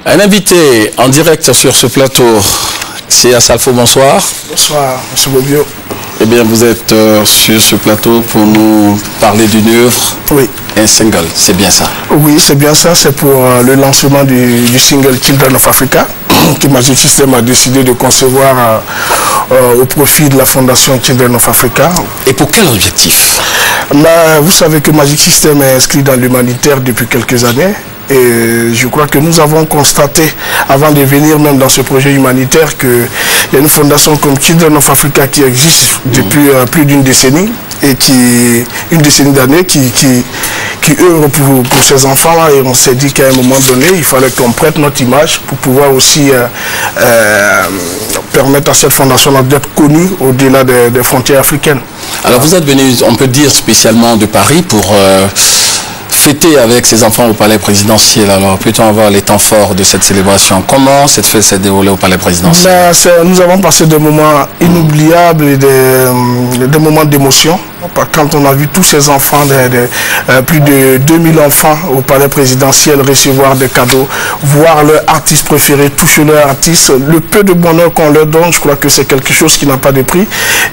Un invité en direct sur ce plateau, c'est Assalfo, bonsoir. Bonsoir, M. Bobio. Eh bien, vous êtes sur ce plateau pour nous parler d'une œuvre, oui. Un single, c'est bien ça? Oui, c'est bien ça, c'est pour le lancement du single Children of Africa, que Magic System a décidé de concevoir au profit de la fondation Children of Africa. Et pour quel objectif? Là, vous savez que Magic System est inscrit dans l'humanitaire depuis quelques années. Et je crois que nous avons constaté, avant de venir même dans ce projet humanitaire, qu'il y a une fondation comme Children of Africa qui existe depuis plus d'une décennie et une décennie d'années qui œuvre pour ces enfants-là. Et on s'est dit qu'à un moment donné, il fallait qu'on prête notre image pour pouvoir aussi permettre à cette fondation-là d'être connue au-delà des frontières africaines. Alors vous êtes venu, on peut dire, spécialement de Paris pour fêter avec ses enfants au palais présidentiel. Alors, peut-on avoir les temps forts de cette célébration? Comment cette fête s'est déroulée au palais présidentiel? Nous avons passé des moments inoubliables et des moments d'émotion. Quand on a vu tous ces enfants, plus de 2000 enfants au palais présidentiel recevoir des cadeaux, voir leur artiste préféré, toucher leur artiste, le peu de bonheur qu'on leur donne, je crois que c'est quelque chose qui n'a pas de prix.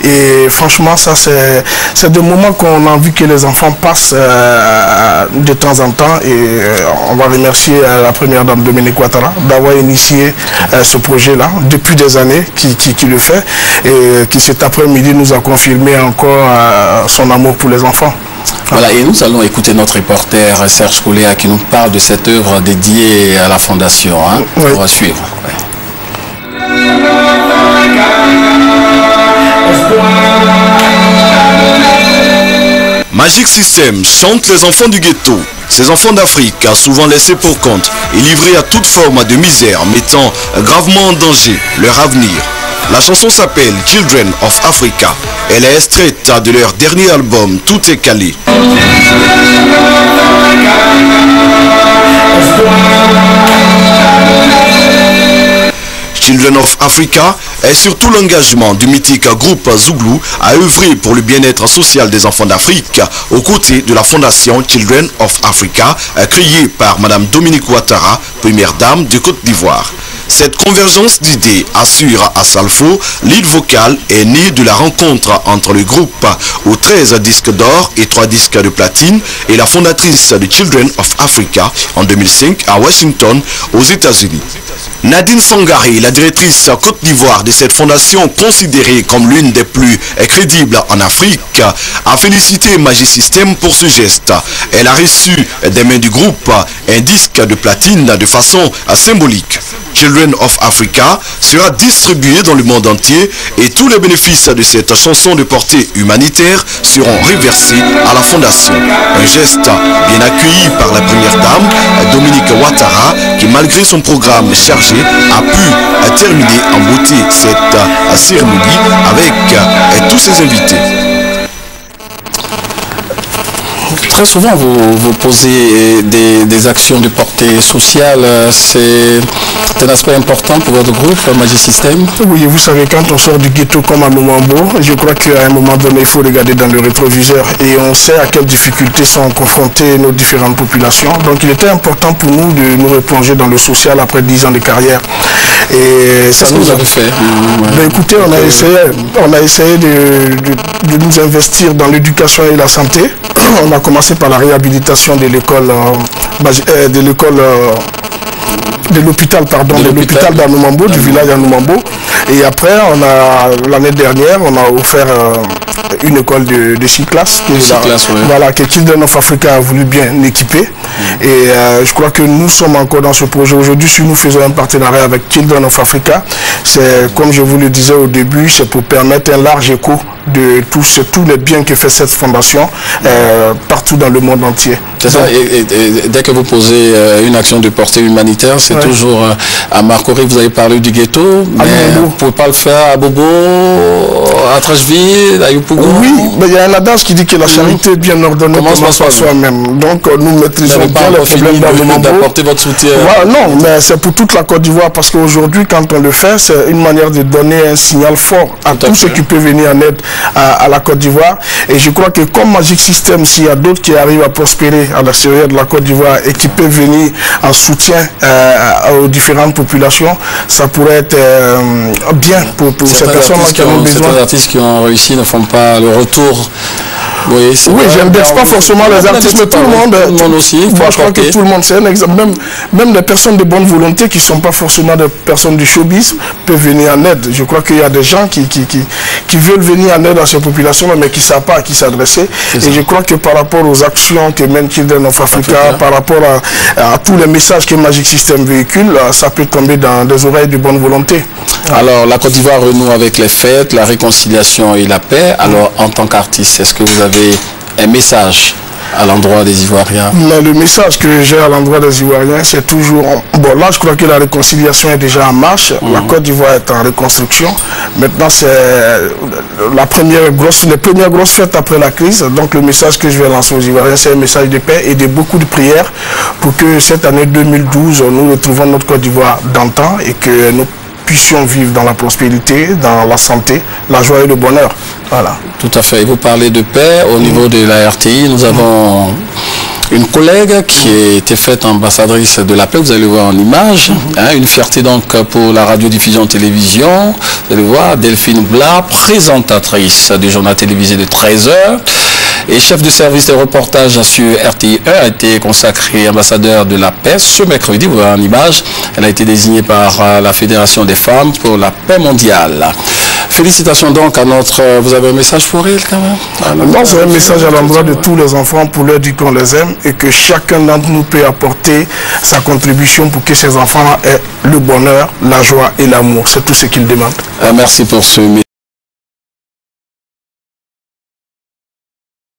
Et franchement, ça c'est des moments qu'on a envie que les enfants passent de temps en temps. Et on va remercier la première dame Dominique Ouattara d'avoir initié ce projet-là depuis des années, qui le fait et qui cet après-midi nous a confirmé encore son amour pour les enfants. Voilà, et nous allons écouter notre reporter Serge Kouléa qui nous parle de cette œuvre dédiée à la fondation. Oui. On va suivre. Ouais. Magic System chante les enfants du ghetto. Ces enfants d'Afrique, souvent laissés pour compte et livrés à toute forme de misère, mettant gravement en danger leur avenir. La chanson s'appelle Children of Africa. Elle est extraite de leur dernier album Tout est calé. Children of Africa est surtout l'engagement du mythique groupe Zouglou à œuvrer pour le bien-être social des enfants d'Afrique aux côtés de la fondation Children of Africa créée par Mme Dominique Ouattara, première dame de Côte d'Ivoire. Cette convergence d'idées, assure Assalfo, lead vocal, est née de la rencontre entre le groupe aux 13 disques d'or et 3 disques de platine et la fondatrice de Children of Africa en 2005 à Washington, aux États-Unis. Nadine Sangari, la directrice Côte d'Ivoire de cette fondation considérée comme l'une des plus crédibles en Afrique, a félicité Magic System pour ce geste. Elle a reçu des mains du groupe un disque de platine de façon symbolique. Children of Africa sera distribué dans le monde entier et tous les bénéfices de cette chanson de portée humanitaire seront reversés à la fondation. Un geste bien accueilli par la première dame, Dominique Ouattara, qui malgré son programme chargé a pu terminer en beauté cette cérémonie avec tous ses invités. Très souvent, vous posez des actions de portée sociale. C'est un aspect important pour votre groupe, Magic System? Oui, vous savez, quand on sort du ghetto comme à Lumambo, je crois qu'à un moment donné, il faut regarder dans le rétroviseur. Et on sait à quelles difficultés sont confrontées nos différentes populations. Donc, il était important pour nous de nous replonger dans le social après 10 ans de carrière. Et ça nous a fait. Ben, écoutez, on a essayé de nous investir dans l'éducation et la santé. On a commencé par la réhabilitation de l'école de l'hôpital d'Anoumambo, du village d'Anoumambo. Et après, l'année dernière, on a offert une école de 6 classes que Children of Africa a voulu bien équiper. Et je crois que nous sommes encore dans ce projet. Aujourd'hui, si nous faisons un partenariat avec Children of Africa, c'est, comme je vous le disais au début, c'est pour permettre un large écho de tous les biens que fait cette fondation partout dans le monde entier. C'est ça, et dès que vous posez une action de portée humanitaire, c'est toujours à Marcory, vous avez parlé du ghetto, mais ne pouvez pas le faire à Bobo, à Trècheville, à Yopougon? Oui, mais il y a un adage qui dit que la charité bien ordonnée commence par soi-même. Donc nous maîtrisons bien les problèmes dans le Mambo. D'apporter votre soutien. Voilà, non, mais c'est pour toute la Côte d'Ivoire parce qu'aujourd'hui, quand on le fait, c'est une manière de donner un signal fort à tous ceux qui peuvent venir en aide à la Côte d'Ivoire. Et je crois que comme Magic System, s'il y a d'autres qui arrivent à prospérer à l'extérieur de la Côte d'Ivoire et qui peuvent venir en soutien aux différentes populations, ça pourrait être bien pour ces personnes qui ont besoin. Certains artistes qui ont réussi ne font pas le retour. Oui, je n'indexe pas forcément les artistes, mais tout le monde aussi. Moi, je crois que tout le monde, c'est un exemple. Même des personnes de bonne volonté qui ne sont pas forcément des personnes du showbiz peuvent venir en aide. Je crois qu'il y a des gens qui veulent venir en aide à ces populations, mais qui ne savent pas à qui s'adresser. Et je crois que par rapport aux actions que mène Children of Africa, par rapport à tous les messages que Magic System véhicule, ça peut tomber dans des oreilles de bonne volonté. Alors, la Côte d'Ivoire renoue avec les fêtes, la réconciliation et la paix. Alors, en tant qu'artiste, est-ce que vous avez un message à l'endroit des Ivoiriens? Mais le message que j'ai à l'endroit des Ivoiriens, c'est toujours... Bon, là, je crois que la réconciliation est déjà en marche. La Côte d'Ivoire est en reconstruction. Maintenant, c'est les premières grosses fêtes après la crise. Donc, le message que je vais lancer aux Ivoiriens, c'est un message de paix et de beaucoup de prières pour que cette année 2012, nous retrouvons notre Côte d'Ivoire d'antan et que nous puissions vivre dans la prospérité, dans la santé, la joie et le bonheur. Voilà. Tout à fait. Et vous parlez de paix au niveau de la RTI. Nous avons une collègue qui a été faite ambassadrice de la paix. Vous allez voir en image. Une fierté donc pour la radiodiffusion télévision. Vous allez voir Delphine Blas, présentatrice du journal télévisé de 13h. Et chef de service de reportage sur RTI 1 a été consacré ambassadeur de la paix ce mercredi. Vous voyez en image, elle a été désignée par la Fédération des femmes pour la paix mondiale. Félicitations donc à notre... Vous avez un message pour elle quand même? Non, c'est un message à l'endroit de tous les enfants pour leur dire qu'on les aime et que chacun d'entre nous peut apporter sa contribution pour que ces enfants aient le bonheur, la joie et l'amour. C'est tout ce qu'ils demandent. Merci pour ce message.